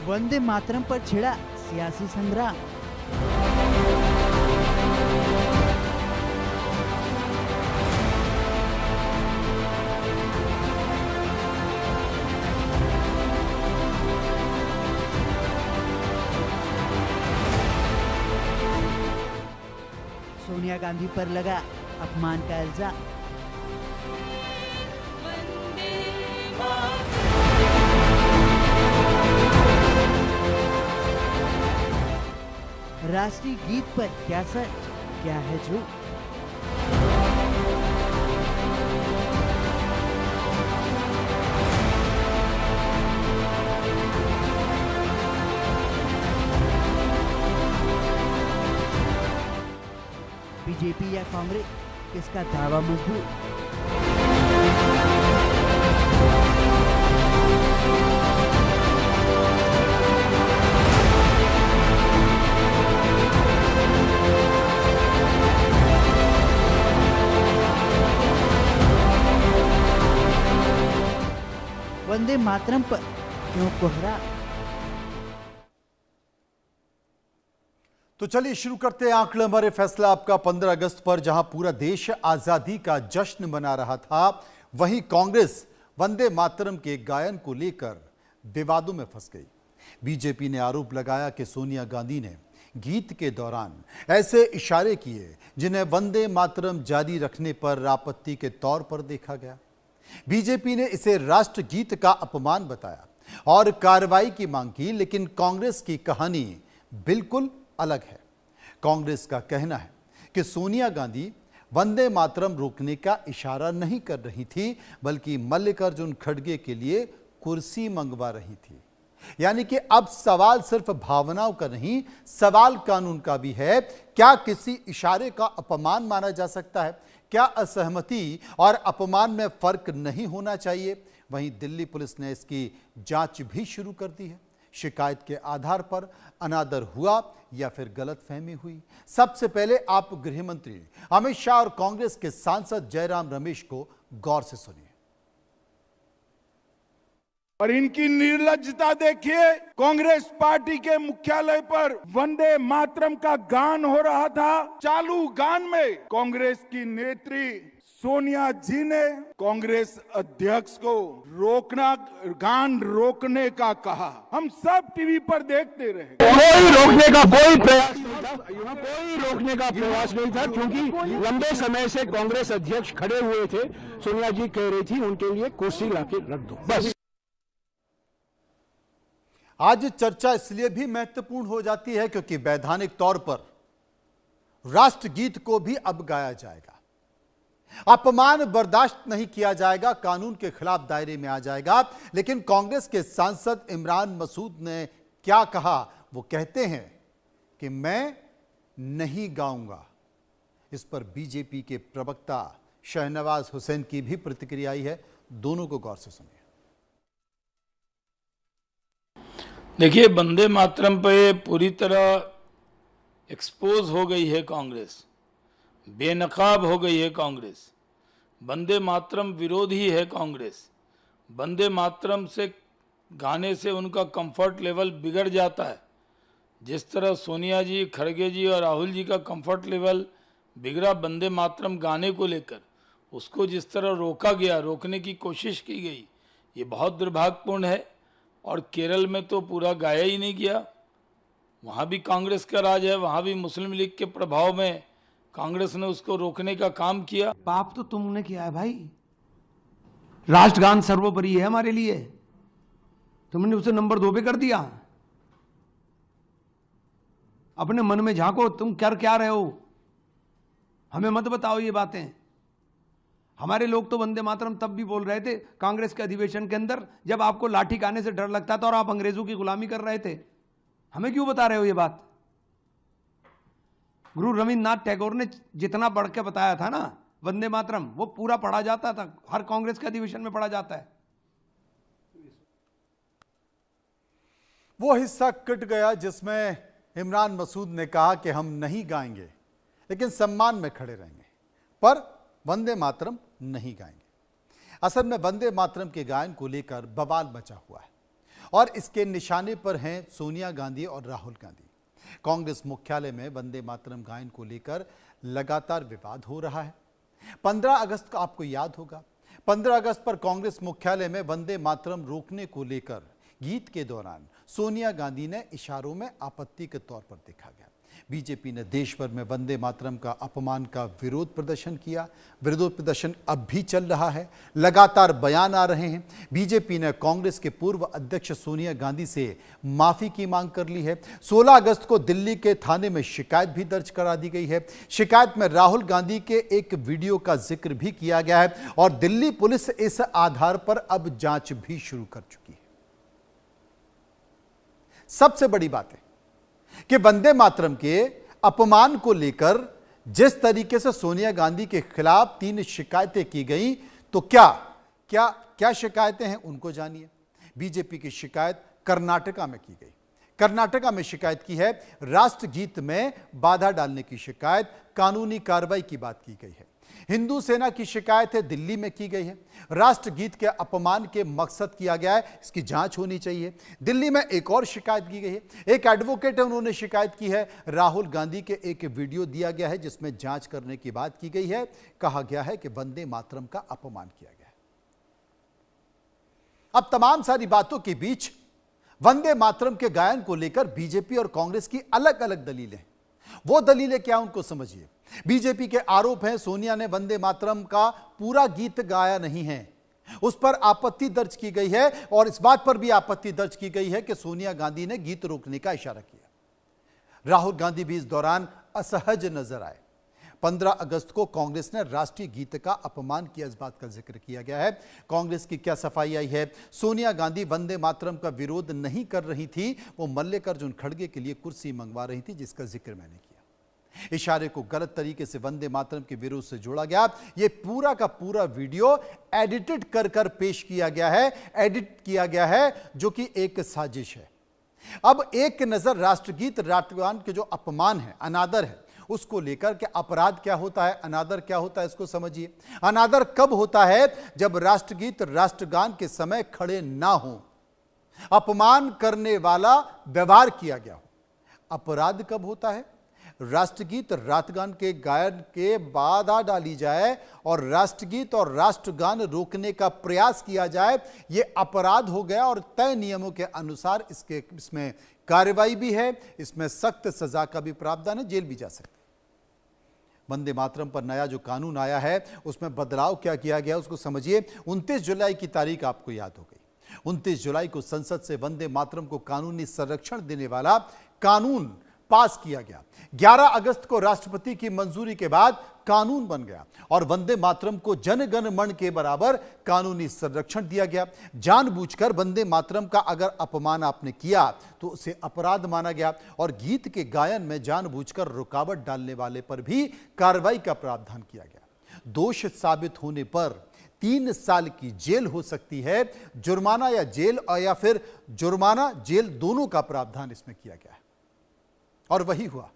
वंदे मातरम पर छिड़ा सियासी संग्राम। सोनिया गांधी पर लगा अपमान का इल्जाम। राष्ट्रीय गीत पर क्या सच क्या है झूठ। बीजेपी या कांग्रेस, किसका दावा मजबूत। वंदे मातरम पर क्यों कोहरा। तो चलिए शुरू करते हैं आंकड़े हमारे फैसला आपका 15 अगस्त पर, जहां पूरा देश आजादी का जश्न मना रहा था, वहीं कांग्रेस वंदे मातरम के गायन को लेकर विवादों में फंस गई। बीजेपी ने आरोप लगाया कि सोनिया गांधी ने गीत के दौरान ऐसे इशारे किए जिन्हें वंदे मातरम जारी रखने पर आपत्ति के तौर पर देखा गया। बीजेपी ने इसे राष्ट्रगीत का अपमान बताया और कार्रवाई की मांग की, लेकिन कांग्रेस की कहानी बिल्कुल अलग है। कांग्रेस का कहना है कि सोनिया गांधी वंदे मातरम रोकने का इशारा नहीं कर रही थी, बल्कि मल्लिकार्जुन खड़गे के लिए कुर्सी मंगवा रही थी। यानी कि अब सवाल सिर्फ भावनाओं का नहीं, सवाल कानून का भी है। क्या किसी इशारे का अपमान माना जा सकता है? क्या असहमति और अपमान में फर्क नहीं होना चाहिए? वहीं दिल्ली पुलिस ने इसकी जांच भी शुरू कर दी है। शिकायत के आधार पर अनादर हुआ या फिर गलतफहमी हुई? सबसे पहले आप गृह मंत्री अमित शाह और कांग्रेस के सांसद जयराम रमेश को गौर से सुनिए। और इनकी निर्लज्जता देखिए, कांग्रेस पार्टी के मुख्यालय पर वंदे मातरम का गान हो रहा था। चालू गान में कांग्रेस की नेत्री सोनिया जी ने कांग्रेस अध्यक्ष को गान रोकने का कहा। हम सब टीवी पर देखते रहे। कोई रोकने का कोई प्रयास नहीं था, कोई रोकने का प्रयास नहीं था, क्योंकि लंबे समय से कांग्रेस अध्यक्ष खड़े हुए थे। सोनिया जी कह रही थी उनके लिए कुर्सी लाके रख दो, बस। आज चर्चा इसलिए भी महत्वपूर्ण हो जाती है क्योंकि वैधानिक तौर पर राष्ट्रगीत को भी अब गाया जाएगा। अपमान बर्दाश्त नहीं किया जाएगा, कानून के खिलाफ दायरे में आ जाएगा। लेकिन कांग्रेस के सांसद इमरान मसूद ने क्या कहा? वो कहते हैं कि मैं नहीं गाऊंगा। इस पर बीजेपी के प्रवक्ता शहनवाज हुसैन की भी प्रतिक्रिया आई है। दोनों को गौर से सुनिए। देखिए, वंदे मातरम पे पूरी तरह एक्सपोज हो गई है कांग्रेस, बेनकाब हो गई है कांग्रेस। वंदे मातरम विरोधी है कांग्रेस। वंदे मातरम से गाने से उनका कंफर्ट लेवल बिगड़ जाता है। जिस तरह सोनिया जी, खड़गे जी और राहुल जी का कंफर्ट लेवल बिगड़ा वंदे मातरम गाने को लेकर, उसको जिस तरह रोका गया, रोकने की कोशिश की गई, ये बहुत दुर्भाग्यपूर्ण है। और केरल में तो पूरा गाया ही नहीं गया। वहाँ भी कांग्रेस का राज है, वहाँ भी मुस्लिम लीग के प्रभाव में कांग्रेस ने उसको रोकने का काम किया। पाप तो तुमने किया है भाई। राष्ट्रगान सर्वोपरि है हमारे लिए, तुमने उसे नंबर 2 पे कर दिया। अपने मन में झांको, तुम कर क्या रहे हो? हमें मत बताओ ये बातें। हमारे लोग तो वंदे मातरम तब भी बोल रहे थे कांग्रेस के अधिवेशन के अंदर, जब आपको लाठी खाने से डर लगता था और आप अंग्रेजों की गुलामी कर रहे थे। हमें क्यों बता रहे हो ये बात? गुरु रविन्द्रनाथ टैगोर ने जितना पढ़ के बताया था ना वंदे मातरम, वो पूरा पढ़ा जाता था, हर कांग्रेस के अधिवेशन में पढ़ा जाता है। वो हिस्सा कट गया जिसमें इमरान मसूद ने कहा कि हम नहीं गाएंगे लेकिन सम्मान में खड़े रहेंगे, पर वंदे मातरम नहीं गाएंगे। असल में वंदे मातरम के गायन को लेकर बवाल मचा हुआ है और इसके निशाने पर हैं सोनिया गांधी और राहुल गांधी। कांग्रेस मुख्यालय में वंदे मातरम गायन को लेकर लगातार विवाद हो रहा है। 15 अगस्त को आपको याद होगा, 15 अगस्त पर कांग्रेस मुख्यालय में वंदे मातरम रोकने को लेकर गीत के दौरान सोनिया गांधी ने इशारों में आपत्ति के तौर पर देखा गया। बीजेपी ने देश भर में वंदे मातरम का अपमान का विरोध प्रदर्शन किया। विरोध प्रदर्शन अब भी चल रहा है, लगातार बयान आ रहे हैं। बीजेपी ने कांग्रेस के पूर्व अध्यक्ष सोनिया गांधी से माफी की मांग कर ली है। 16 अगस्त को दिल्ली के थाने में शिकायत भी दर्ज करा दी गई है। शिकायत में राहुल गांधी के एक वीडियो का जिक्र भी किया गया है और दिल्ली पुलिस इस आधार पर अब जांच भी शुरू कर चुकी है। सबसे बड़ी बात है कि वंदे मातरम के अपमान को लेकर जिस तरीके से सोनिया गांधी के खिलाफ 3 शिकायतें की गई, तो क्या शिकायतें हैं उनको जानिए। बीजेपी की शिकायत कर्नाटका में की गई। कर्नाटका में शिकायत की है राष्ट्रगीत में बाधा डालने की शिकायत, कानूनी कार्रवाई की बात की गई है। हिंदू सेना की शिकायत है दिल्ली में की गई है। राष्ट्रगीत के अपमान के मकसद किया गया है, इसकी जांच होनी चाहिए। दिल्ली में एक और शिकायत की गई है। एक एडवोकेट है, उन्होंने शिकायत की है राहुल गांधी के एक वीडियो दिया गया है जिसमें जांच करने की बात की गई है। कहा गया है कि वंदे मातरम का अपमान किया गया है। अब तमाम सारी बातों के बीच वंदे मातरम के गायन को लेकर बीजेपी और कांग्रेस की अलग अलग दलीलें हैं। वो दलीलें क्या उनको समझिए। बीजेपी के आरोप हैं सोनिया ने वंदे मातरम का पूरा गीत गाया नहीं है, उस पर आपत्ति दर्ज की गई है और इस बात पर भी आपत्ति दर्ज की गई है कि सोनिया गांधी ने गीत रोकने का इशारा किया। राहुल गांधी भी इस दौरान असहज नजर आए। 15 अगस्त को कांग्रेस ने राष्ट्रीय गीत का अपमान किया, इस बात का जिक्र किया गया है। कांग्रेस की क्या सफाई आई है? सोनिया गांधी वंदे मातरम का विरोध नहीं कर रही थी, वो मल्लिकार्जुन खड़गे के लिए कुर्सी मंगवा रही थी, जिसका जिक्र मैंने किया। इशारे को गलत तरीके से वंदे मातरम के विरोध से जोड़ा गया। यह पूरा का पूरा वीडियो एडिटेड कर पेश किया गया है, एडिट किया गया है, जो कि एक साजिश है। अब एक नजर राष्ट्रगीत राष्ट्रगान के जो अपमान है, अनादर है, उसको लेकर के अपराध क्या होता है, अनादर क्या होता है, इसको समझिए। अनादर कब होता है? जब राष्ट्रगीत राष्ट्रगान के समय खड़े ना हो, अपमान करने वाला व्यवहार किया गया हो। अपराध कब होता है? राष्ट्रगीत राष्ट्रगान के गायन के बाधा डाली जाए और राष्ट्रगीत और राष्ट्रगान रोकने का प्रयास किया जाए, यह अपराध हो गया और तय नियमों के अनुसार इसमें कार्रवाई भी है, इसमें सख्त सजा का भी प्रावधान है, जेल भी जा सकते। वंदे मातरम पर नया जो कानून आया है उसमें बदलाव क्या किया गया उसको समझिए। 29 जुलाई की तारीख आपको याद हो गई। 29 जुलाई को संसद से वंदे मातरम को कानूनी संरक्षण देने वाला कानून पास किया गया। 11 अगस्त को राष्ट्रपति की मंजूरी के बाद कानून बन गया और वंदे मातरम को जन गण मन के बराबर कानूनी संरक्षण दिया गया। जानबूझकर वंदे मातरम का अगर अपमान आपने किया तो उसे अपराध माना गया और गीत के गायन में जानबूझकर रुकावट डालने वाले पर भी कार्रवाई का प्रावधान किया गया। दोष साबित होने पर 3 साल की जेल हो सकती है, जुर्माना या जेल या फिर जुर्माना जेल दोनों का प्रावधान इसमें किया गया है। और वही हुआ,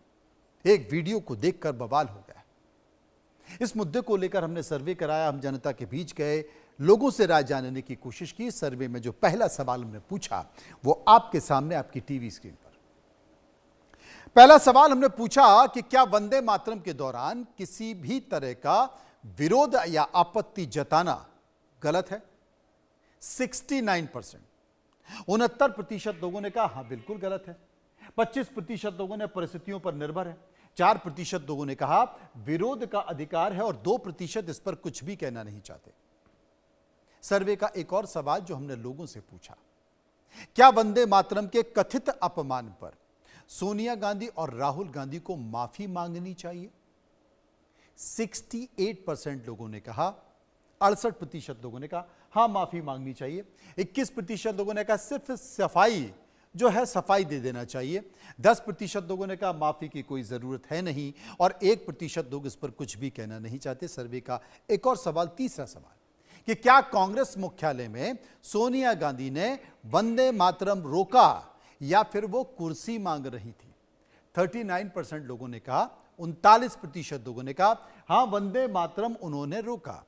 एक वीडियो को देखकर बवाल हो गया। इस मुद्दे को लेकर हमने सर्वे कराया, हम जनता के बीच गए, लोगों से राय जानने की कोशिश की। सर्वे में जो पहला सवाल हमने पूछा वो आपके सामने आपकी टीवी स्क्रीन पर। पहला सवाल हमने पूछा कि क्या वंदे मातरम के दौरान किसी भी तरह का विरोध या आपत्ति जताना गलत है? 69%, 69% लोगों ने कहा हां बिल्कुल गलत है। 25% लोगों ने परिस्थितियों पर निर्भर है। 4% लोगों ने कहा विरोध का अधिकार है और 2% इस पर कुछ भी कहना नहीं चाहते। सर्वे का एक और सवाल जो हमने लोगों से पूछा, क्या वंदे मातरम के कथित अपमान पर सोनिया गांधी और राहुल गांधी को माफी मांगनी चाहिए? 68% लोगों ने कहा, 68% लोगों ने कहा हां माफी मांगनी चाहिए। 21% लोगों ने कहा सिर्फ सफाई जो है सफाई दे देना चाहिए। 10% लोगों ने कहा माफी की कोई जरूरत है नहीं और 1% लोग इस पर कुछ भी कहना नहीं चाहते। सर्वे का एक और सवाल, तीसरा सवाल, कि क्या कांग्रेस मुख्यालय में सोनिया गांधी ने वंदे मातरम रोका या फिर वो कुर्सी मांग रही थी? 39% लोगों ने कहा, 39% लोगों ने कहा हां वंदे मातरम उन्होंने रोका।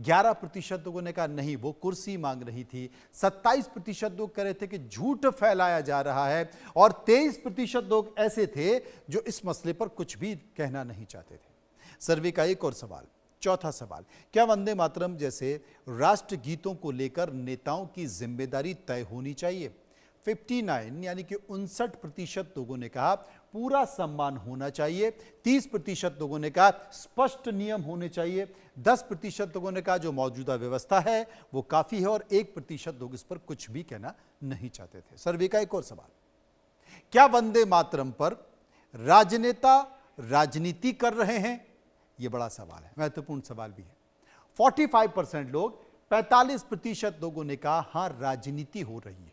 11% लोगों ने कहा नहीं वो कुर्सी मांग रही थी, 27% लोग कह रहे थे कि झूठ फैलाया जा रहा है, और 23% लोग ऐसे थे जो इस मसले पर कुछ भी कहना नहीं चाहते थे। सर्वे का एक और सवाल, चौथा सवाल, क्या वंदे मातरम जैसे राष्ट्र गीतों को लेकर नेताओं की जिम्मेदारी तय होनी चाहिए? 59 यानी कि 59% लोगों ने कहा पूरा सम्मान होना चाहिए, 30% लोगों ने कहा स्पष्ट नियम होने चाहिए, 10% लोगों ने कहा जो मौजूदा व्यवस्था है वो काफी है, और 1% लोग इस पर कुछ भी कहना नहीं चाहते थे। सर्वे का एक और सवाल, क्या वंदे मातरम पर राजनेता राजनीति कर रहे हैं? यह बड़ा सवाल है, महत्वपूर्ण सवाल भी है। 45% लोग, 45% लोगों ने कहा हां राजनीति हो रही है,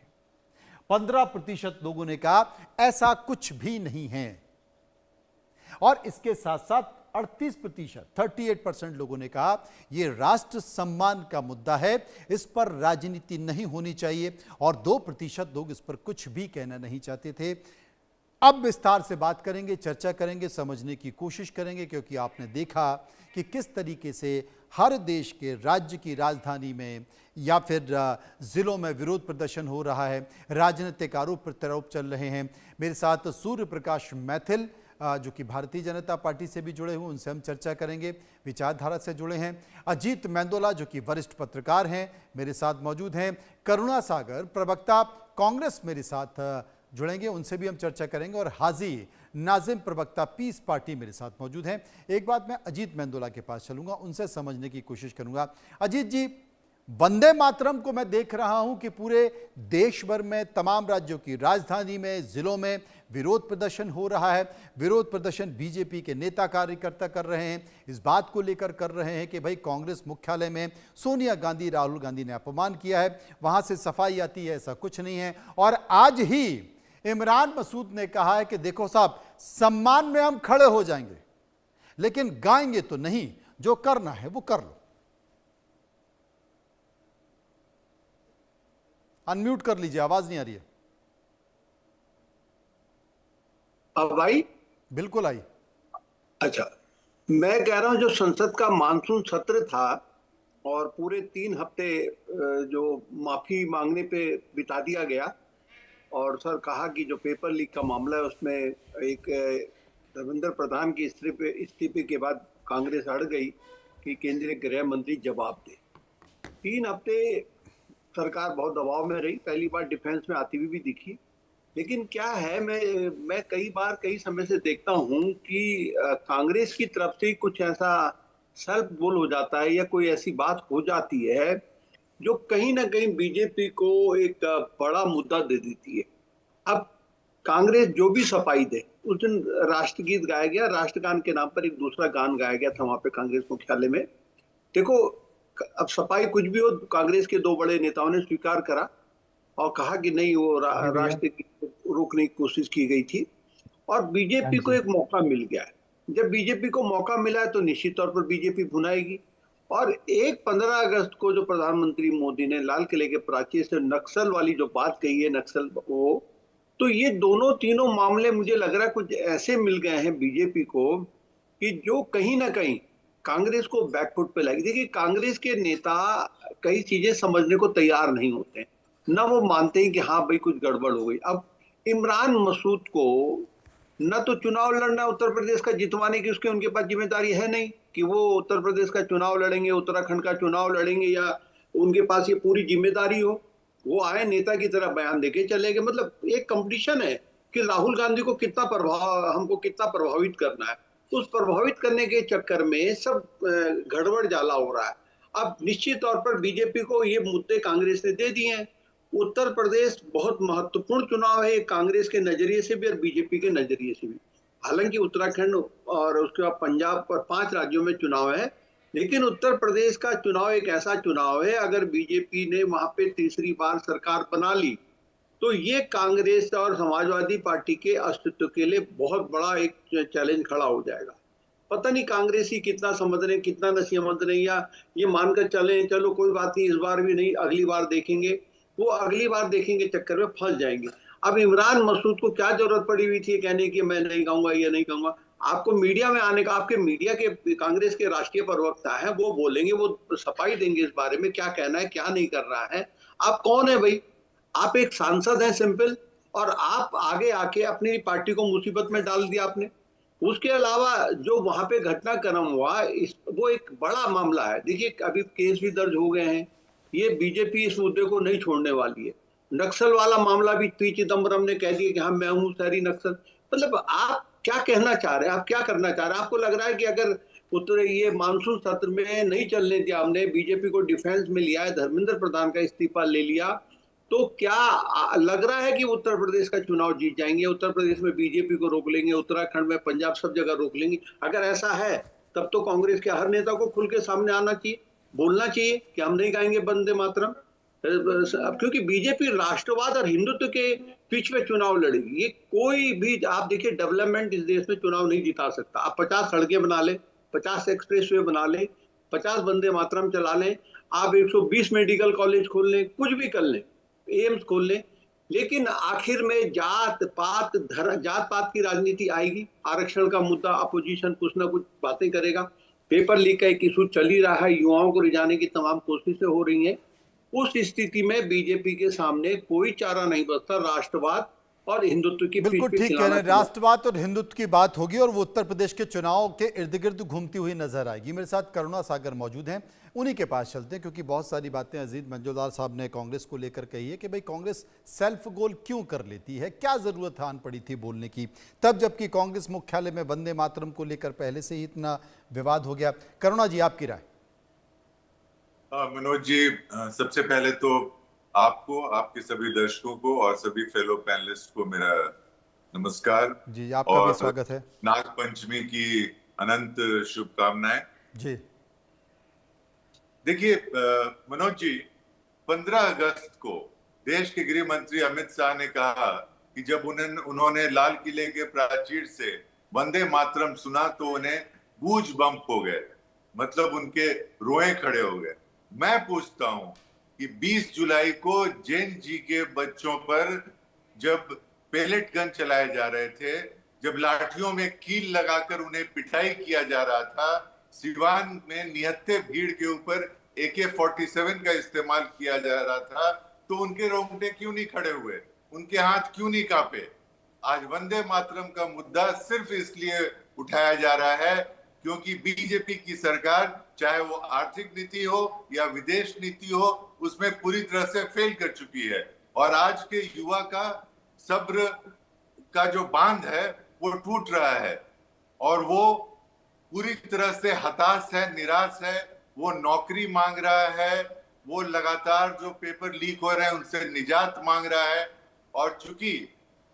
15% लोगों ने कहा ऐसा कुछ भी नहीं है, और इसके साथ साथ 38%, 38% लोगों ने कहा यह राष्ट्र सम्मान का मुद्दा है, इस पर राजनीति नहीं होनी चाहिए, और 2% लोग इस पर कुछ भी कहना नहीं चाहते थे। अब विस्तार से बात करेंगे, चर्चा करेंगे, समझने की कोशिश करेंगे, क्योंकि आपने देखा कि किस तरीके से हर देश के राज्य की राजधानी में या फिर जिलों में विरोध प्रदर्शन हो रहा है, राजनीतिक आरोप प्रत्यारोप चल रहे हैं। मेरे साथ सूर्य प्रकाश मैथिल जो कि भारतीय जनता पार्टी से भी जुड़े हुए, उनसे हम चर्चा करेंगे, विचारधारा से जुड़े हैं। अजीत मेंदोला जो कि वरिष्ठ पत्रकार हैं मेरे साथ मौजूद हैं। करुणा सागर प्रवक्ता कांग्रेस मेरे साथ जुड़ेंगे, उनसे भी हम चर्चा करेंगे, और हाजी नाजिम प्रवक्ता पीस पार्टी मेरे साथ मौजूद हैं। एक बात मैं अजीत मेंदोला के पास चलूंगा, उनसे समझने की कोशिश करूंगा। अजीत जी, वंदे मातरम को मैं देख रहा हूं कि पूरे देश भर में, तमाम राज्यों की राजधानी में, जिलों में विरोध प्रदर्शन हो रहा है। विरोध प्रदर्शन बीजेपी के नेता कार्यकर्ता कर रहे हैं, इस बात को लेकर कर रहे हैं कि भाई कांग्रेस मुख्यालय में सोनिया गांधी, राहुल गांधी ने अपमान किया है, वहां से सफाई आती है, ऐसा कुछ नहीं है। और आज ही इमरान मसूद ने कहा है कि देखो साहब, सम्मान में हम खड़े हो जाएंगे लेकिन गाएंगे तो नहीं, जो करना है वो कर लो। अनम्यूट कर लीजिए, आवाज नहीं आ रही है। अब आई? बिल्कुल आई। अच्छा, मैं कह रहा हूं जो संसद का मानसून सत्र था और पूरे 3 हफ्ते जो माफी मांगने पे बिता दिया गया, और सर कहा कि जो पेपर लीक का मामला है उसमें एक धर्मेंद्र प्रधान की इस्तीफे के बाद कांग्रेस अड़ गई कि केंद्रीय गृह मंत्री जवाब दे। 3 हफ्ते सरकार बहुत दबाव में रही, पहली बार डिफेंस में आती हुई भी दिखी। लेकिन क्या है, मैं कई समय से देखता हूं कि कांग्रेस की तरफ से कुछ ऐसा सेल्फ गोल हो जाता है या कोई ऐसी बात हो जाती है जो कहीं ना कहीं बीजेपी को एक बड़ा मुद्दा दे देती है। अब कांग्रेस जो भी सफाई दे, उस दिन राष्ट्रगीत गाया गया, राष्ट्रगान के नाम पर एक दूसरा गान गाया गया था वहां पे कांग्रेस मुख्यालय में। देखो, अब सफाई कुछ भी हो, कांग्रेस के 2 बड़े नेताओं ने स्वीकार करा और कहा कि नहीं, वो राष्ट्रगीत रोकने की कोशिश की गई थी, और बीजेपी को एक मौका मिल गया है। जब बीजेपी को मौका मिला है तो निश्चित तौर पर बीजेपी भुनाएगी। और 15 अगस्त को जो प्रधानमंत्री मोदी ने लाल किले के प्राचीर से नक्सल वाली जो बात कही है, नक्सल वो, तो ये तीनों मामले मुझे लग रहा है कुछ ऐसे मिल गए हैं बीजेपी को कि जो कहीं ना कहीं कांग्रेस को बैकफुट पे लाएगी। देखिए, कांग्रेस के नेता कई चीजें समझने को तैयार नहीं होते, ना वो मानते हैं कि हाँ भाई कुछ गड़बड़ हो गई। अब इमरान मसूद को न तो चुनाव लड़ना उत्तर प्रदेश का जितवाने की उसके उनके पास जिम्मेदारी है नहीं कि वो उत्तर प्रदेश का चुनाव लड़ेंगे, उत्तराखंड का चुनाव लड़ेंगे, या उनके पास ये पूरी जिम्मेदारी हो। वो आए नेता की तरह बयान देके चले गए। मतलब एक कंपटीशन है कि राहुल गांधी को हमको कितना प्रभावित करना है। उस प्रभावित करने के चक्कर में सब गड़बड़ जाला हो रहा है। अब निश्चित तौर पर बीजेपी को ये मुद्दे कांग्रेस ने दे दिए हैं। उत्तर प्रदेश बहुत महत्वपूर्ण चुनाव है, कांग्रेस के नजरिए से भी और बीजेपी के नजरिए से भी। हालांकि उत्तराखंड और उसके बाद पंजाब पर 5 राज्यों में चुनाव है, लेकिन उत्तर प्रदेश का चुनाव एक ऐसा चुनाव है, अगर बीजेपी ने वहां पे तीसरी बार सरकार बना ली तो ये कांग्रेस और समाजवादी पार्टी के अस्तित्व के लिए बहुत बड़ा एक चैलेंज खड़ा हो जाएगा। पता नहीं कांग्रेसी कितना समझ रहे, कितना न समझ रहे, या ये मानकर चले चलो कोई बात नहीं, इस बार भी नहीं, अगली बार देखेंगे। वो अगली बार देखेंगे चक्कर में फंस जाएंगे। अब इमरान मसूद को क्या जरूरत पड़ी हुई थी कहने की मैं नहीं गाऊंगा, ये नहीं गाऊंगा। आपको मीडिया में आने का, आपके मीडिया के कांग्रेस के राष्ट्रीय प्रवक्ता हैं, वो बोलेंगे, वो सफाई देंगे इस बारे में क्या कहना है क्या नहीं कर रहा है। आप कौन है भाई? आप एक सांसद हैं सिंपल, और आप आगे आके अपनी पार्टी को मुसीबत में डाल दिया आपने। उसके अलावा जो वहां पे घटनाक्रम हुआ वो एक बड़ा मामला है। देखिए अभी केस भी दर्ज हो गए हैं, ये बीजेपी इस मुद्दे को नहीं छोड़ने वाली है। नक्सल वाला मामला भी पी चिदम्बरम ने कह दिया कि हाँ मैं हूँ शहरी नक्सल। मतलब आप क्या कहना चाह रहे हैं, आप क्या करना चाह रहे हैं? आपको लग रहा है कि अगर उत्तर ये मानसून सत्र में नहीं चलने दिया हमने, बीजेपी को डिफेंस में लिया है, धर्मेंद्र प्रधान का इस्तीफा ले लिया, तो क्या लग रहा है कि उत्तर प्रदेश का चुनाव जीत जाएंगे? उत्तर प्रदेश में बीजेपी को रोक लेंगे, उत्तराखंड में, पंजाब, सब जगह रोक लेंगे? अगर ऐसा है तब तो कांग्रेस के हर नेता को खुल के सामने आना चाहिए, बोलना चाहिए कि हम नहीं गाएंगे वंदे मातरम। क्योंकि बीजेपी राष्ट्रवाद और हिंदुत्व के बीच में चुनाव लड़ेगी। ये कोई भी, आप देखिए, डेवलपमेंट इस देश में चुनाव नहीं जिता सकता। आप 50 सड़कें बना ले, 50 एक्सप्रेसवे बना ले, 50 वंदे मातरम चला लें, आप 120 मेडिकल कॉलेज खोल लें, कुछ भी कर लें, एम्स खोल लें, लेकिन आखिर में जात पात की राजनीति आएगी। आरक्षण का मुद्दा, अपोजिशन कुछ ना कुछ बातें करेगा, पेपर लीक का एक इशू चल ही रहा है, युवाओं को रिझाने की तमाम कोशिशें हो रही हैं। उस स्थिति में बीजेपी के सामने कोई चारा नहीं बचता, राष्ट्रवाद और हिंदुत्व की बिल्कुल पीठ पे ठीक कह रहे हैं। खिलाना। राष्ट्रवाद और हिंदुत्व की बात होगी और वो उत्तर प्रदेश के चुनाव के इर्द गिर्द घूमती हुई नजर आएगी। मेरे साथ करुणा सागर मौजूद हैं, उन्हीं के पास चलते हैं, क्योंकि बहुत सारी बातें अजीज मंजूरदार साहब ने कांग्रेस को लेकर कही है कि भाई कांग्रेस सेल्फ गोल क्यों कर लेती है, क्या जरूरत आन पड़ी थी बोलने की, तब जबकि कांग्रेस मुख्यालय में वंदे मातरम को लेकर पहले से ही इतना विवाद हो गया। करुणा जी, आपकी राय? मनोज जी, सबसे पहले तो आपको, आपके सभी दर्शकों को और सभी फेलो पैनलिस्ट को मेरा नमस्कार जी, आपका भी स्वागत है। नाग पंचमी की अनंत शुभकामनाएं जी। देखिए मनोज जी, 15 अगस्त को देश के गृह मंत्री अमित शाह ने कहा कि जब उन्होंने लाल किले के प्राचीर से वंदे मातरम सुना तो उन्हें गूज बम्प हो गए, मतलब उनके रोए खड़े हो गए। मैं पूछता हूं कि 20 जुलाई को जैन जी के बच्चों पर जब पेलेट गन चलाए जा रहे थे, जब लाठियों में कील लगाकर उन्हें पिटाई किया जा रहा था, सिवान में निहत्थे भीड़ के ऊपर AK-47 का इस्तेमाल किया जा रहा था, तो उनके रोंगटे क्यों नहीं खड़े हुए, उनके हाथ क्यों नहीं कांपे? आज वंदे मातरम का मुद्दा सिर्फ इसलिए उठाया जा रहा है क्योंकि बीजेपी की सरकार, चाहे वो आर्थिक नीति हो या विदेश नीति हो, उसमें पूरी तरह से फेल कर चुकी है। और आज के युवा का सब्र का जो बांध है वो टूट रहा है और वो पूरी तरह से हताश है, निराश है। वो नौकरी मांग रहा है, वो लगातार जो पेपर लीक हो रहे हैं उनसे निजात मांग रहा है। और चूंकि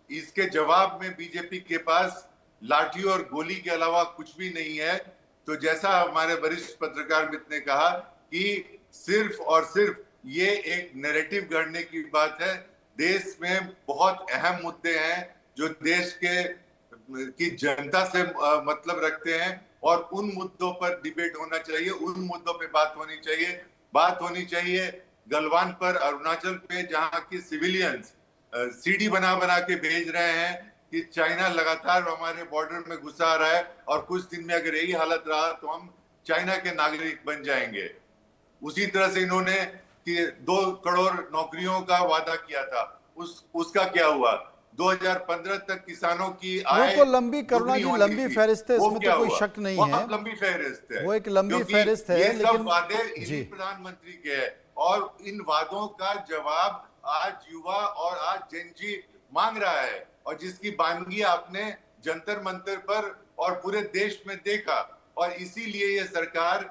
इसके जवाब में बीजेपी के पास लाठी और गोली के अलावा कुछ भी नहीं है, तो जैसा हमारे वरिष्ठ पत्रकार मित्र ने कहा कि सिर्फ और सिर्फ ये एक नैरेटिव गढ़ने की बात है। देश में बहुत अहम मुद्दे हैं जो देश की जनता से मतलब रखते हैं और उन मुद्दों पर डिबेट होना चाहिए, उन मुद्दों पे बात होनी चाहिए। गलवान पर, अरुणाचल पे, जहां की सिविलियंस सीडी बना के भेज रहे हैं कि चाइना लगातार हमारे बॉर्डर में घुसा आ रहा है और कुछ दिन में अगर यही हालत रहा तो हम चाइना के नागरिक बन जाएंगे। उसी तरह से इन्होंने कि 2 करोड़ नौकरियों का वादा किया था, उसका क्या हुआ? 2015 तक किसानों की आय, वो तो लंबी, करुणा जी, लंबी फहरिस्त है, इसमें तो कोई शक नहीं है, लंबी फहरिस्त है, वो एक लंबी फहरिस्त है, ये लेकिन सब वादे इन्हीं प्रधानमंत्री के हैं और इन वादों का जवाब आज युवा और आज जेनजी मांग रहा है और जिसकी बानगी आपने जंतर मंतर पर और पूरे देश में देखा। और इसीलिए ये सरकार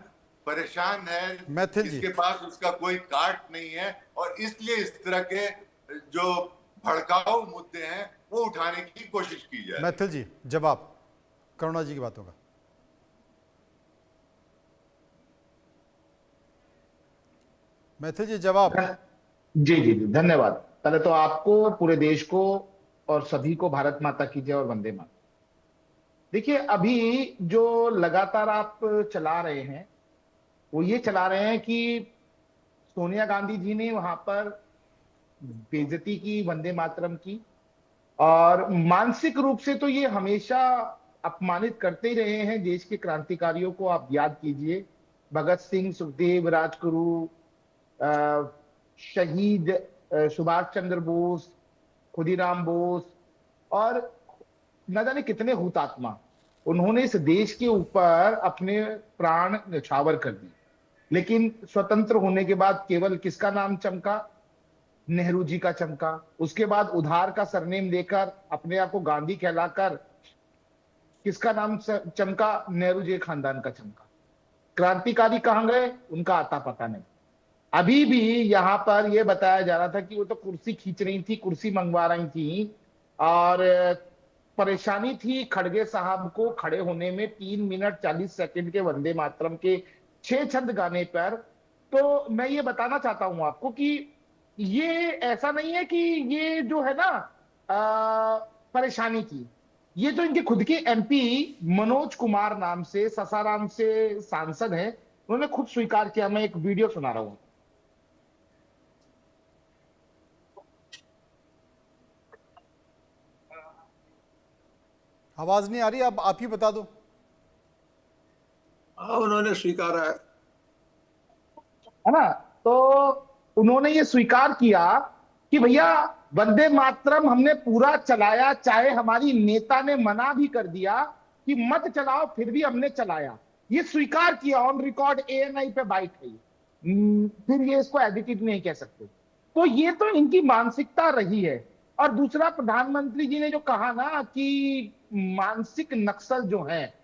परेशान है, इसके पास उसका कोई काट नहीं है और इसलिए इस तरह के जो भड़काऊ मुद्दे हैं वो उठाने की कोशिश की जाए। मैथिल जी, जवाब करुणा जी की बातों का। मैथिल जी, जवाब। जी जी जी, धन्यवाद। पहले तो आपको, पूरे देश को और सभी को भारत माता की जय और वंदे मातरम। देखिए, अभी जो लगातार आप चला रहे हैं वो ये चला रहे हैं कि सोनिया गांधी जी ने वहां पर बेइज्जती की वंदे मातरम की, और मानसिक रूप से तो ये हमेशा अपमानित करते ही रहे हैं देश के क्रांतिकारियों को। आप याद कीजिए, भगत सिंह, सुखदेव, राजगुरु, शहीद सुभाष चंद्र बोस, खुदीराम बोस और न जाने कितने हुतात्मा, उन्होंने इस देश के ऊपर अपने प्राण न्यौछावर कर दिए। लेकिन स्वतंत्र होने के बाद केवल किसका नाम चमका? नेहरू जी का चमका। उसके बाद उधार का सरनेम लेकर अपने आप को गांधी कहलाकर किसका नाम चमका? नेहरू जी खानदान का चमका। क्रांतिकारी कहां गए? उनका आता पता नहीं। अभी भी यहां पर यह बताया जा रहा था कि वो तो कुर्सी खींच रही थी, कुर्सी मंगवा रही थी, और परेशानी थी खड़गे साहब को खड़े होने में 3 मिनट 40 सेकंड के वंदे मातरम के 6 छंद गाने पर। तो मैं ये बताना चाहता हूं आपको कि ये ऐसा नहीं है कि ये जो है ना परेशानी थी, ये तो इनके खुद के एमपी मनोज कुमार नाम से, ससाराम से सांसद हैं, उन्होंने खुद स्वीकार किया। मैं एक वीडियो सुना रहा हूं। आवाज नहीं आ रही, अब आप ही बता दो। उन्होंने स्वीकारा है ना? तो उन्होंने ये स्वीकार किया कि भैया वंदे मातरम हमने पूरा चलाया, चाहे हमारी नेता ने मना भी कर दिया कि मत चलाओ, फिर भी हमने चलाया। ये स्वीकार किया, ऑन रिकॉर्ड ANI पे बाइट है। फिर ये इसको एडिटेड नहीं कह सकते। तो ये तो इनकी मानसिकता रही है। और दूसरा, प्रधानमंत्री जी ने जो कहा ना कि मानसिक नक्सल जो है,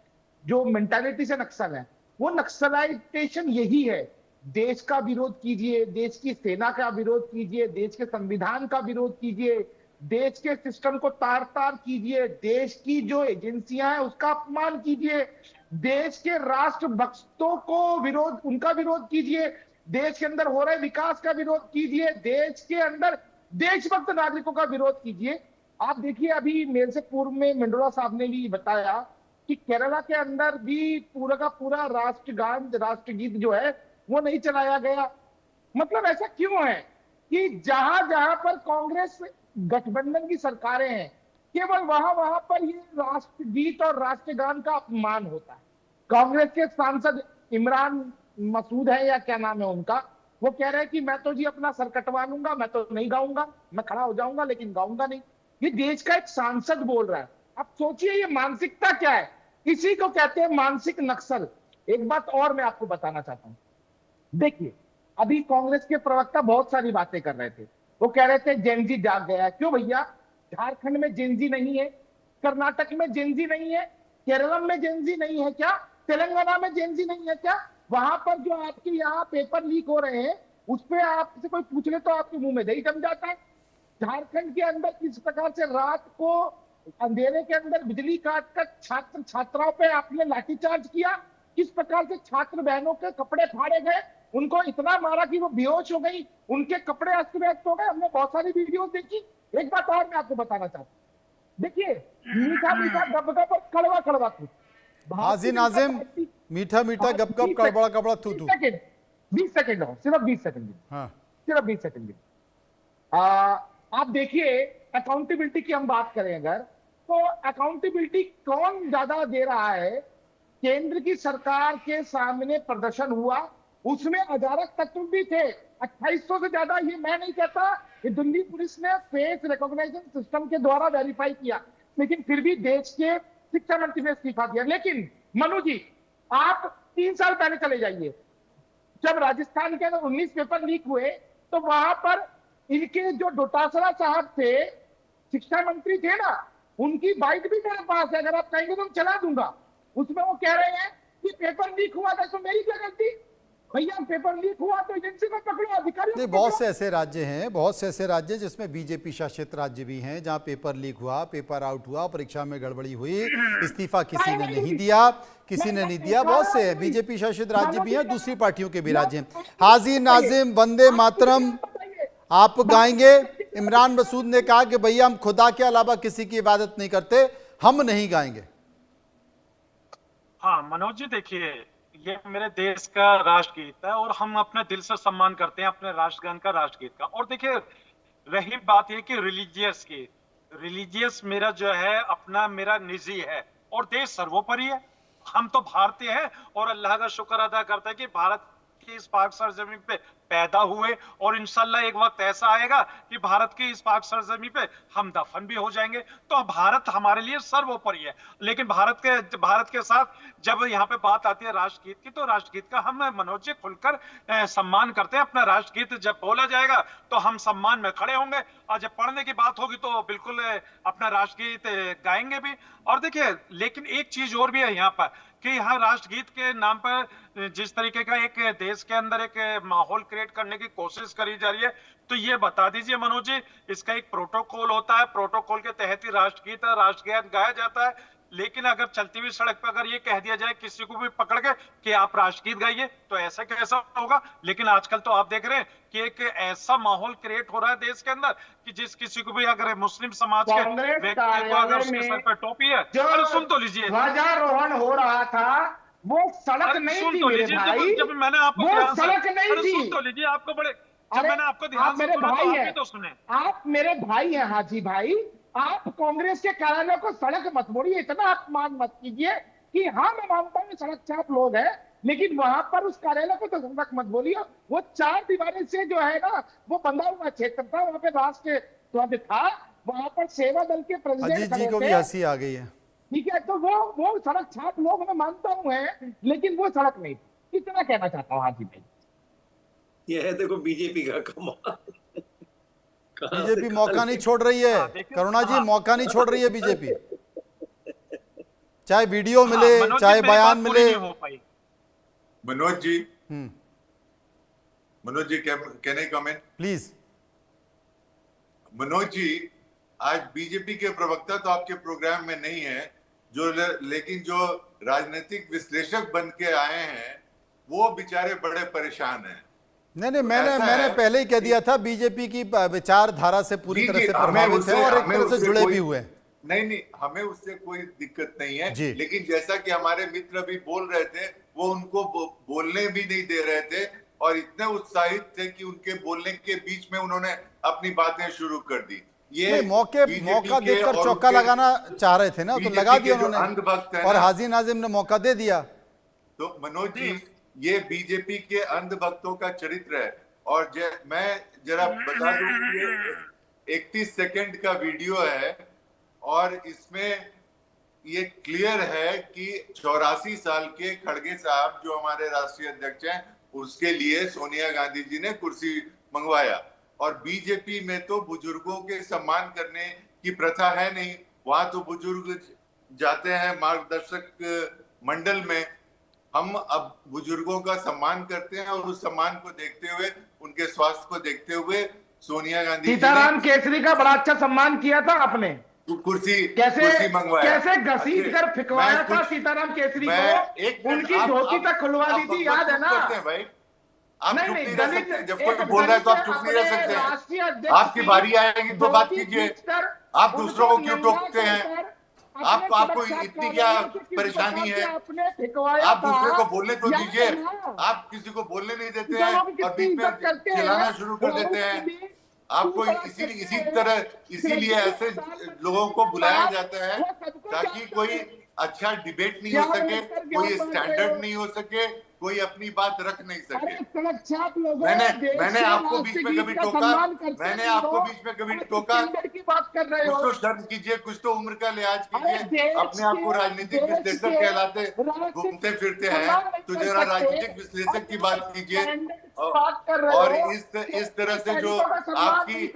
जो मेंटालिटी से नक्सल है, वो नक्सलाइटेशन यही है। देश का विरोध कीजिए, देश की सेना का विरोध कीजिए, देश के संविधान का विरोध कीजिए, देश के सिस्टम को तार तार कीजिए, देश की जो एजेंसियां हैं उसका अपमान कीजिए, देश के राष्ट्र भक्तों को उनका विरोध कीजिए, देश के अंदर हो रहे विकास का विरोध कीजिए, देश के अंदर देशभक्त नागरिकों का विरोध कीजिए। आप देखिए, अभी मेरे से पूर्व में मंडोला साहब ने भी बताया कि केरला के अंदर भी पूरा का पूरा राष्ट्रगान, राष्ट्रगीत जो है वो नहीं चलाया गया। मतलब ऐसा क्यों है कि जहां जहां पर कांग्रेस गठबंधन की सरकारें हैं, केवल वहां पर ये राष्ट्रगीत और राष्ट्रगान का अपमान होता है। कांग्रेस के सांसद इमरान मसूद है या क्या नाम है उनका, वो कह रहे हैं कि मैं तो जी अपना सर कटवा लूंगा, मैं तो नहीं गाऊंगा, मैं खड़ा हो जाऊंगा लेकिन गाऊंगा नहीं। ये देश का एक सांसद बोल रहा है। अब सोचिए ये मानसिकता क्या है। इसी को कहते हैं मानसिक नक्सल। एक बात और मैं आपको बताना चाहता हूं। देखिए, अभी कांग्रेस के प्रवक्ता बहुत सारी बातें कर रहे थे। वो कह रहे थे जेनजी जाग गया है। क्यों भैया? झारखंड में जेनजी नहीं है, कर्नाटक में जेनजी नहीं है, केरल में जेनजी नहीं है क्या? तेलंगाना में जेनजी नहीं है क्या? वहां पर जो आपके यहाँ पेपर लीक हो रहे हैं उस पर आपसे कोई पूछ ले तो आपके मुंह में दही जम जाता है। झारखंड के अंदर किस प्रकार से रात को अंधेरे के अंदर बिजली काट कर छात्र छात्राओं पे आपने लाठीचार्ज किया, किस प्रकार से छात्र बहनों के कपड़े फाड़े गए, उनको इतना मारा कि वो बेहोश हो गई, उनके कपड़े अस्त व्यस्त हो गए। हमने बहुत सारी वीडियो देखी। एक बात और मैं आपको बताना चाहता हूँ। देखिए, मीठा मीठा गपगप और कड़वा कड़वा थू। हाजी नाजिम, मीठा मीठा गपगप कड़बड़ा कड़बड़ा थू थू। 20 सेकंड हो, सिर्फ 20 सेकंड। हाँ, सिर्फ 20 सेकंड। आप देखिए, अकाउंटेबिलिटी की हम बात करें अगर, तो अकाउंटेबिलिटी कौन ज्यादा दे रहा है? केंद्र की सरकार के सामने प्रदर्शन हुआ, उसमें अजारक तत्व भी थे। 2800 से ज्यादा, ये मैं नहीं कहता, ये दिल्ली पुलिस ने फेस रिकॉग्निशन सिस्टम के द्वारा वेरीफाई किया, लेकिन फिर भी देश के शिक्षा मंत्री ने इस्तीफा दिया। लेकिन मनु जी, आप 3 साल पहले चले जाइए, जब राजस्थान के अंदर 19 पेपर लीक हुए, तो वहां पर इनके जो डोटासरा साहब थे, शिक्षा मंत्री थे ना, उनकी बाइट भी मेरे पास है। अगर आप कहेंगे तो मैं चला दूंगा। उसमें वो कह रहे हैं कि पेपर लीक हुआ था तो मेरी क्या गलती? भैया, पेपर लीक हुआ तो एजेंसी को पकड़ो, अधिकारी नहीं, बहुत से ऐसे राज्य हैं, बहुत से ऐसे राज्य जिसमें बीजेपी शासित राज्य भी हैं, जहां पेपर लीक हुआ, पेपर आउट हुआ, परीक्षा में गड़बड़ी हुई, इस्तीफा किसी ने नहीं दिया, किसी ने नहीं दिया। बहुत से बीजेपी शासित राज्य भी हैं, दूसरी पार्टियों के भी राज्य हैं। हाजी नाजिम, वंदे मातरम आप गाएंगे? इमरान मसूद ने कहा कि भैया हम खुदा के अलावा किसी की इबादत नहीं करते, हम नहीं गाएंगे। हाँ मनोज जी, देखिए, ये मेरे देश का राष्ट्रगीत है और हम अपने दिल से सम्मान करते हैं अपने राष्ट्रगान का, राष्ट्रगीत का। और देखिए, रही बात ये कि रिलीजियस की, रिलीजियस मेरा जो है अपना, मेरा निजी है और देश सर्वोपरि है। हम तो भारतीय हैं और अल्लाह का शुक्र अदा करते हैं कि भारत की इस पाक सरजमीन पे पैदा हुए, और इंशाल्लाह एक वक्त ऐसा आएगा कि भारत की इस पाक सरजमीन पे हम दफन भी हो जाएंगे। तो भारत हमारे लिए सर्वोपरि है। लेकिन भारत के साथ जब यहाँ पे बात आती है राष्ट्रगीत की, तो राष्ट्रगीत का हम मनोज जी खुलकर सम्मान करते हैं। अपना राष्ट्रगीत जब बोला जाएगा तो हम सम्मान में खड़े होंगे, और जब पढ़ने की बात होगी तो बिल्कुल अपना राष्ट्रगीत गाएंगे भी। और देखिए, लेकिन एक चीज और भी है यहाँ पर कि यहाँ राष्ट्रगीत के नाम पर जिस तरीके का एक देश के अंदर एक माहौल क्रिएट करने की कोशिश करी जा रही है, तो ये बता दीजिए मनोज जी, इसका एक प्रोटोकॉल होता है, प्रोटोकॉल के तहत ही राष्ट्रगीत गाया जाता है। लेकिन अगर चलती हुई सड़क पर अगर ये कह दिया जाए किसी को भी पकड़ के कि आप राष्ट्रगीत गाइए, तो ऐसा कैसा होगा। लेकिन आजकल तो आप देख रहे हैं कि एक ऐसा माहौल क्रिएट हो रहा है देश के अंदर कि जिस किसी को भी अगर मुस्लिम समाज के व्यक्ति को अगर उसके सर पर टोपी है, अरे सुन तो लीजिए, ध्वजारोहण हो रहा था, वो सड़क नहीं थी मेरे भाई, जब मैंने आपको वो सड़क नहीं थी। सुन तो लीजिए, आपको बड़े जब मैंने आपको ध्यान से सुना तो आप भी तो सुने। आप मेरे भाई हैं हाजी भाई, आप कांग्रेस के कार्यालय को सड़क मत बोलिए, इतना अपमान मत कीजिए कि हाँ मैं मानता हूँ सड़क चाप लोग हैं, लेकिन वहां पर उस कार्यालय को तो सड़क मत बोलिए। वो 4 दीवारें से जो है ना, वो बंधा हुआ क्षेत्र था, वहां पे राष्ट्र ध्वज था, वहां पर सेवा दल के प्रेसिडेंट जी को भी हंसी आ गई है। ठीक है, तो वो सड़क छाप लोग मैं मानता हूँ है, लेकिन वो सड़क नहीं थी। इतना कहना चाहता हूँ हाजी भाई। यह है देखो बीजेपी का कमाल। बीजेपी मौका नहीं छोड़ रही है, करुणा जी मौका नहीं छोड़ रही है बीजेपी, चाहे वीडियो मिले चाहे बयान मिले। Manoj ji can I comment please. Manoj ji, आज बीजेपी के प्रवक्ता तो आपके प्रोग्राम में नहीं है, लेकिन जो राजनीतिक विश्लेषक बन के आए हैं वो बेचारे बड़े परेशान हैं। नहीं, मैंने पहले ही कह दिया था, बीजेपी की विचारधारा से पूरी तरह से प्रभावित है और एक तरह से जुड़े भी हुए। नहीं, हमें उससे कोई दिक्कत नहीं है, लेकिन जैसा कि हमारे मित्र अभी बोल रहे थे, वो उनको बोलने भी नहीं दे रहे थे और इतने उत्साहित थे कि उनके बोलने के बीच में उन्होंने अपनी बातें शुरू कर दी। ये मौका देखकर चौका लगाना चाह रहे थे ना, तो लगा दिया उन्होंने, और हाजी नाजिम ने मौका दे दिया। तो मनोज जी, ये बीजेपी के अंधभक्तों का चरित्र है। और मैं जरा बता दूं कि ये 31 सेकंड का वीडियो है और इसमें ये क्लियर है कि 84 साल के खड़गे साहब जो हमारे राष्ट्रीय अध्यक्ष हैं, उसके लिए सोनिया गांधी जी ने कुर्सी मंगवाया। और बीजेपी में तो बुजुर्गों के सम्मान करने की प्रथा है नहीं, वहां तो बुजुर्ग जाते हैं मार्गदर्शक मंडल में। हम अब बुजुर्गों का सम्मान करते हैं और उस सम्मान को देखते हुए, उनके स्वास्थ्य को देखते हुए सोनिया गांधी सीताराम केसरी का बड़ा अच्छा सम्मान किया था आपने, कुर्सी मंगवाया, कैसे घसीट कर फिकवाया था सीताराम केसरी को, उनकी धोती तक खुलवा दी थी, याद है ना भाई। आप चुप नहीं रह सकते, जब कोई बोल रहा है तो आप चुप नहीं रह सकते। आपकी बारी आएगी तो बात कीजिए, आप दूसरों को क्यों टोकते हैं? आपको इतनी क्या परेशानी है? आप दूसरे को बोलने तो दीजिए, आप किसी को बोलने नहीं देते हैं और बीच में चिल्लाना शुरू कर देते हैं। आपको इसीलिए ऐसे लोगों को बुलाया जाता है ताकि कोई अच्छा डिबेट नहीं हो सके, कोई स्टैंडर्ड नहीं हो सके, कोई अपनी बात रख नहीं सके। मैंने आपको बीच में कभी टोका? मैंने आपको बीच में कभी टोका? कुछ तो शर्म कीजिए, कुछ तो उम्र का लिहाज कीजिए। अपने आप को राजनीतिक विश्लेषक कहलाते घूमते फिरते हैं, तो जरा राजनीतिक विश्लेषक की बात कीजिए। और इस तरह से जो आपकी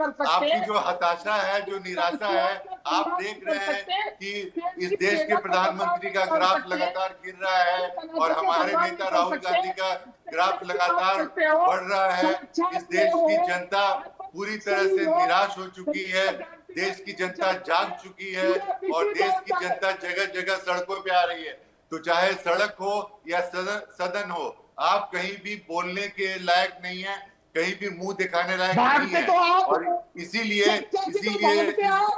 जो हताशा है, जो निराशा है, आप देख रहे हैं कि इस देश के प्रधानमंत्री का ग्राफ लगातार गिर रहा है और हमारे नेता राहुल गांधी का ग्राफ लगातार बढ़ रहा है। इस देश की जनता पूरी तरह से निराश हो चुकी है, देश की जनता जाग चुकी है और देश की जनता जगह जगह सड़कों पे आ रही है। तो चाहे सड़क हो या सदन हो, आप कहीं भी बोलने के लायक नहीं है, कहीं भी मुंह दिखाने लायक नहीं है। और इसीलिए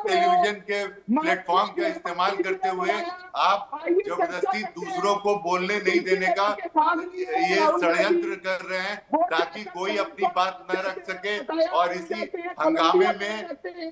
टेलीविजन के प्लेटफॉर्म का इस्तेमाल करते हुए आप जबरदस्ती दूसरों को बोलने नहीं देने का ये षड्यंत्र कर रहे हैं ताकि कोई अपनी बात न रख सके। और इसी हंगामे में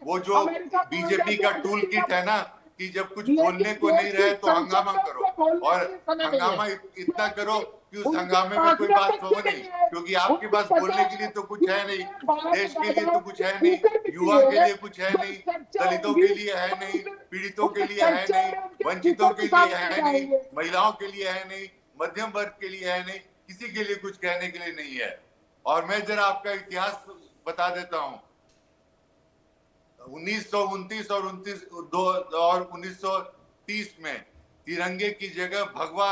वो जो बीजेपी का टूल किट है ना, कि जब कुछ बोलने को नहीं रहे तो हंगामा करो, और हंगामा इतना करो कि उस हंगामे में कोई बात हो नहीं, क्योंकि आपके पास बोलने के लिए तो कुछ है नहीं, देश के लिए तो कुछ है नहीं, युवा के लिए कुछ है नहीं, दलितों के लिए है नहीं, पीड़ितों के लिए है नहीं, वंचितों के लिए है नहीं, महिलाओं के लिए है नहीं, मध्यम वर्ग के लिए है नहीं, किसी के लिए कुछ कहने के लिए नहीं है। और मैं जरा आपका इतिहास बता देता हूं। 1929 और 1930 में तिरंगे की जगह भगवा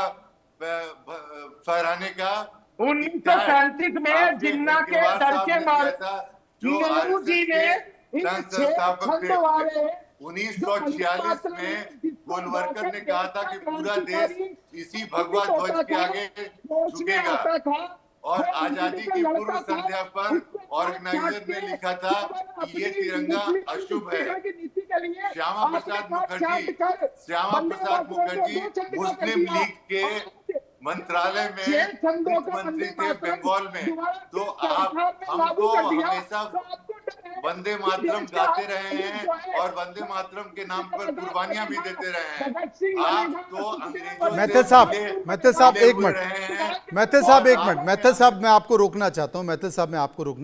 फहराने का 1937 में जिन्ना के डर के मारे नेहरू जी ने संस्थापक थे। 1946 में गोलवलकर ने कहा था कि पूरा देश इसी भगवा ध्वज के आगे झुकेगा, और आजादी की पूर्व संध्या पर ऑर्गेनाइजर ने लिखा था कि ये तिरंगा अशुभ है। श्यामा प्रसाद मुखर्जी मुस्लिम लीग के मंत्रालय में मुख्यमंत्री थे बंगाल में। तो हम तो हमेशा वंदे मातरम गाते रहे हैं और वंदे मातरम के नाम पर कुर्बानियां भी देते रहे हैं। आप तो अंग्रेजों मेहता साहब एक मिनट, मेहता साहब मैं आपको रोकना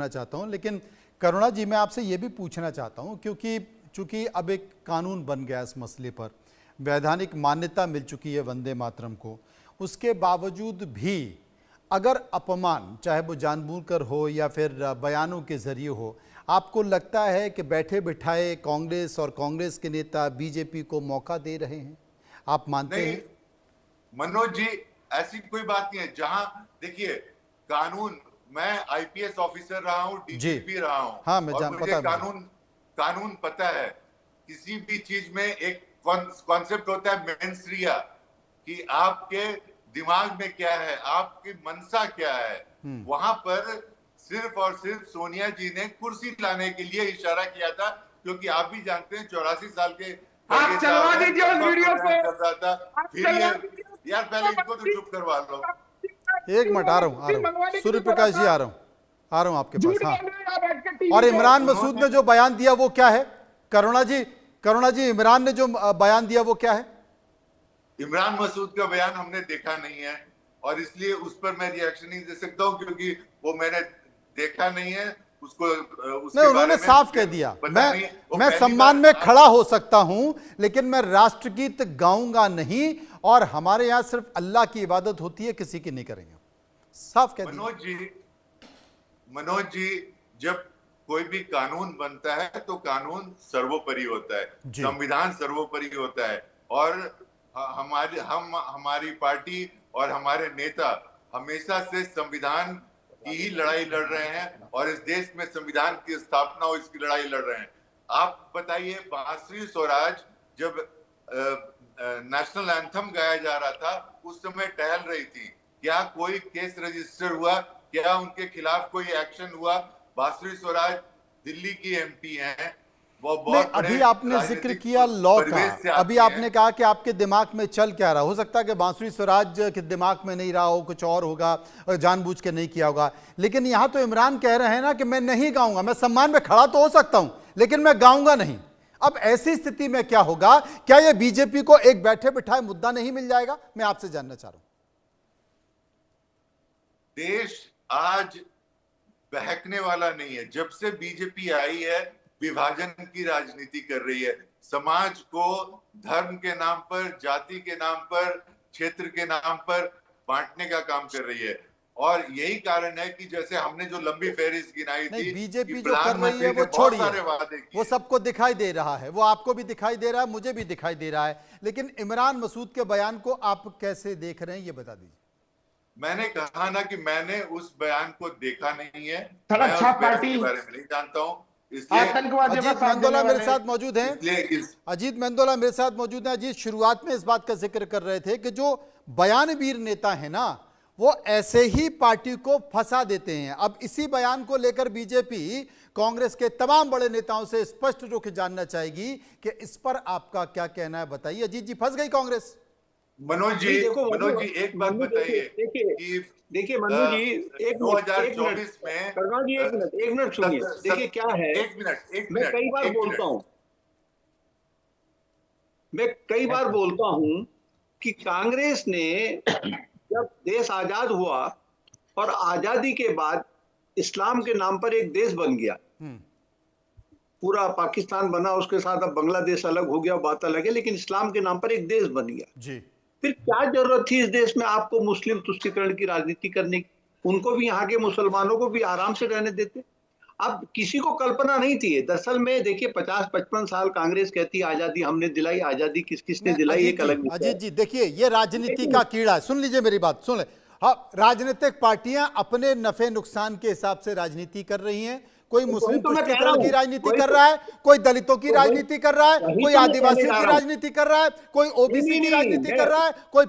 चाहता हूं, लेकिन करुणा जी मैं आपसे ये भी पूछना चाहता हूं, क्योंकि चूंकि अब एक कानून बन गया इस मसले पर, वैधानिक मान्यता मिल चुकी है वंदे मातरम को, उसके बावजूद भी अगर अपमान चाहे वो जानबूझकर हो या फिर बयानों के जरिए हो, आपको लगता है कि बैठे बिठाए कांग्रेस और कांग्रेस के नेता बीजेपी को मौका दे रहे हैं? आप मानते हैं? मनोज जी, ऐसी कोई बात नहीं है। जहां देखिए कानून, मैं आईपीएस ऑफिसर रहा हूं, डीजीपी रहा हूं, हाँ, और मुझे कानून पता है। किसी भी चीज में एक कॉन्सेप्ट होता है मेंस्ट्रिया, कि आपके दिमाग में क्या है, आपकी मनसा क्या है। वहां पर सिर्फ और सिर्फ सोनिया जी ने कुर्सी लाने के लिए इशारा किया था, क्योंकि आप भी जानते हैं 84 साल के आप चलवा दीजिए उस वीडियो को। फिर यार पहले इनको तो चुप करवा लो। एक मिनट, आ रहा हूँ सूर्य प्रकाश जी, आ रहा हूँ आपके पास। हाँ, और इमरान मसूद ने जो बयान दिया वो क्या है? करुणा जी इमरान ने जो बयान दिया वो क्या है? इमरान मसूद का बयान हमने देखा नहीं है, और इसलिए उस पर मैं रिएक्शन नहीं दे सकता हूं, क्योंकि वो मैंने देखा नहीं है उसको। नहीं, उन्होंने साफ कह दिया, मैं सम्मान में खड़ा हो सकता हूं लेकिन मैं राष्ट्रगीत गाऊंगा नहीं, और हमारे यहां सिर्फ अल्लाह की इबादत होती है, किसी की नहीं करेंगे। साफ कह दिया। मनोज जी, जब कोई भी कानून बनता है तो कानून सर्वोपरि होता है, संविधान सर्वोपरि होता है, और हमारी पार्टी और हमारे नेता हमेशा से संविधान की ही लड़ाई लड़ रहे हैं, और इस देश में संविधान की स्थापना हो इसकी लड़ाई लड़ रहे हैं। आप बताइए, बांसुरी स्वराज जब नेशनल एंथम गाया जा रहा था उस समय टहल रही थी, क्या कोई केस रजिस्टर हुआ? क्या उनके खिलाफ कोई एक्शन हुआ? बांसुरी स्वराज दिल्ली की एमपी हैं। नहीं, अभी आपने जिक्र किया लॉ का, अभी आपने कहा कि आपके दिमाग में चल क्या रहा। हो सकता है कि बांसुरी स्वराज के दिमाग में नहीं रहा हो, कुछ और होगा, जानबूझ के नहीं किया होगा। लेकिन यहां तो इमरान कह रहे हैं ना कि मैं नहीं गाऊंगा, मैं सम्मान में खड़ा तो हो सकता हूं लेकिन मैं गाऊंगा नहीं। अब ऐसी स्थिति में क्या होगा? क्या यह बीजेपी को एक बैठे बिठाए मुद्दा नहीं मिल जाएगा? मैं आपसे जानना चाह रहा हूं। देश आज बहकने वाला नहीं है। जब से बीजेपी आई है विभाजन की राजनीति कर रही है, समाज को धर्म के नाम पर, जाति के नाम पर, क्षेत्र के नाम पर बांटने का काम कर रही है। और यही कारण है कि जैसे हमने जो लंबी फहरिस्त गिनाई थी, बीजेपी जो कर रही है वो छोड़िए, वो सबको दिखाई दे रहा है, वो आपको भी दिखाई दे रहा है, मुझे भी दिखाई दे रहा है। लेकिन इमरान मसूद के बयान को आप कैसे देख रहे हैं, ये बता दीजिए। मैंने कहा ना कि मैंने उस बयान को देखा नहीं है, अच्छा पार्टी के बारे में नहीं जानता हूँ। अजीत मेंदोला मेरे साथ मौजूद हैं। अजीत मेंदोला मेरे साथ मौजूद हैं। अजीत, शुरुआत में इस बात का जिक्र कर रहे थे कि जो बयानवीर नेता है ना, वो ऐसे ही पार्टी को फंसा देते हैं। अब इसी बयान को लेकर बीजेपी कांग्रेस के तमाम बड़े नेताओं से स्पष्ट रुख जानना चाहेगी कि इस पर आपका क्या कहना है, बताइए। अजीत जी, फंस गई कांग्रेस? मनोज जी एक बात बताइए कि देखिए मनोज जी, 2024 में एक मिनट सुनिए। देखिए क्या है, एक मिनट मैं कई बार बोलता हूँ, मैं कई बार बोलता हूं कि कांग्रेस ने जब देश आजाद हुआ और आजादी के बाद इस्लाम के नाम पर एक देश बन गया, पूरा पाकिस्तान बना, उसके साथ अब बांग्लादेश अलग हो गया, बात अलग है, लेकिन इस्लाम के नाम पर एक देश बन गया जी। फिर क्या जरूरत थी इस देश में आपको मुस्लिम तुष्टीकरण की राजनीति करने की? उनको भी, यहाँ के मुसलमानों को भी आराम से रहने देते। अब किसी को कल्पना नहीं थी। दरअसल में देखिए 50-55 साल कांग्रेस कहती है आजादी हमने दिलाई, आजादी किस किसने दिलाई एक अलग विषय है। अजीत जी देखिए, ये राजनीति का कीड़ा है। सुन लीजिए मेरी बात, सुन ले। हाँ, राजनीतिक पार्टियां अपने नफे नुकसान के हिसाब से राजनीति कर रही हैं। कोई मुस्लिम तुष्टीकरण की राजनीति कर रहा है, कोई दलितों की राजनीति कर रहा है, कोई आदिवासियों की राजनीति कर रहा है, कोई ओबीसी की राजनीति कर रहा है, कोई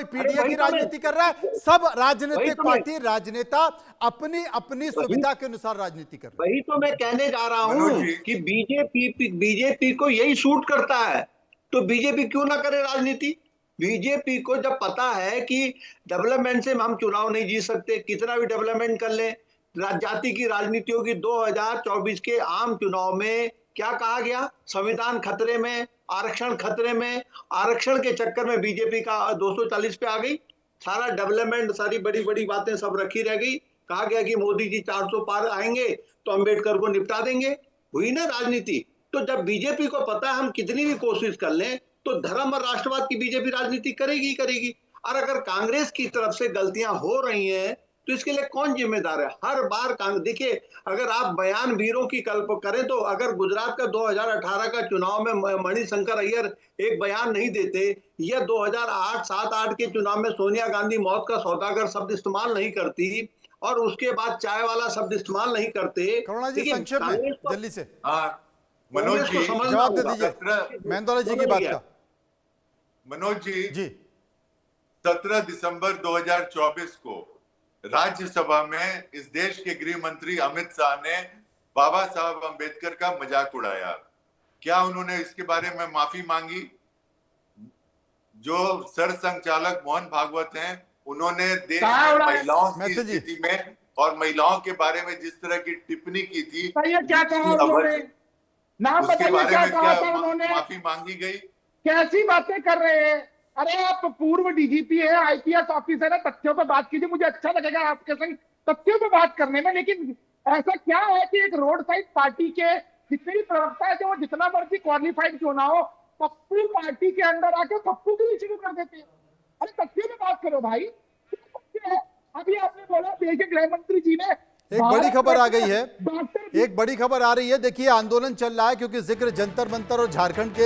पीडीए की राजनीति कर रहा है। सब राजनीतिक पार्टी, राजनेता अपनी अपनी सुविधा के अनुसार राजनीति कर रहे हैं। वही तो मैं कहने जा रहा हूँ कि बीजेपी को यही सूट करता है, तो बीजेपी क्यों ना करे राजनीति? बीजेपी को जब पता है कि डेवलपमेंट से हम चुनाव नहीं जीत सकते, कितना भी डेवलपमेंट कर ले, जाति की राजनीति होगी। 2024 के आम चुनाव में क्या कहा गया? संविधान खतरे में, आरक्षण खतरे में। आरक्षण के चक्कर में बीजेपी का 240 पे आ गई, सारा डेवलपमेंट, सारी बड़ी बड़ी बातें सब रखी रह गई। कहा गया कि मोदी जी 400 पार आएंगे तो अंबेडकर को निपटा देंगे। हुई ना राजनीति। तो जब बीजेपी को पता है हम कितनी भी कोशिश कर लें तो धर्म और राष्ट्रवाद की बीजेपी राजनीति करेगी ही करेगी। और अगर कांग्रेस की तरफ से गलतियां हो रही हैं तो इसके लिए कौन जिम्मेदार है? हर बार देखिए, अगर आप बयान वीरों की कल्प करें तो अगर गुजरात का 2018 का चुनाव में मणिशंकर अय्यर एक बयान नहीं देते, या 2007-8 के चुनाव में सोनिया गांधी मौत का सौदागर शब्द इस्तेमाल नहीं करती और उसके बाद चाय वाला शब्द इस्तेमाल नहीं करते। करुणा जी संक्षेप में जल्दी से। मनोज जी जवाब दे दीजिए मेहंदौला जी की बात का। मनोज जी 17 दिसंबर 2024 को राज्यसभा में इस देश के गृह मंत्री अमित शाह ने बाबा साहब अंबेडकर का मजाक उड़ाया। क्या उन्होंने इसके बारे में माफी मांगी? जो सरसंघचालक मोहन भागवत हैं, उन्होंने देश में महिलाओं की स्थिति में और महिलाओं के बारे में जिस तरह की टिप्पणी की थी, क्या कहा उन्होंने? नाम उसके बताइए, बारे में क्या क्या माफी मांगी गई? कैसी बातें कर रहे हैं? अरे आप पूर्व डीजीपी है, आईपीएस ऑफिसर है, तथ्यों पे बात कीजिए। मुझे अच्छा लगेगा आपके संग तथ्यों पे बात करने में, लेकिन ऐसा क्या है कि एक रोड साइड पार्टी के जितने भी प्रवक्ता है, वो जितना मर्जी क्वालिफाइड क्यों ना हो, पप्पू पार्टी के अंदर आके पप्पू के लिए शुरू कर देते हैं। अरे तथ्यों पे बात करो भाई। अभी आपने बोला देश के गृह मंत्री जी ने एक बड़ी खबर आ गई है, एक बड़ी खबर आ रही है। देखिए आंदोलन चल रहा है क्योंकि जिक्र जंतर मंतर और झारखंड के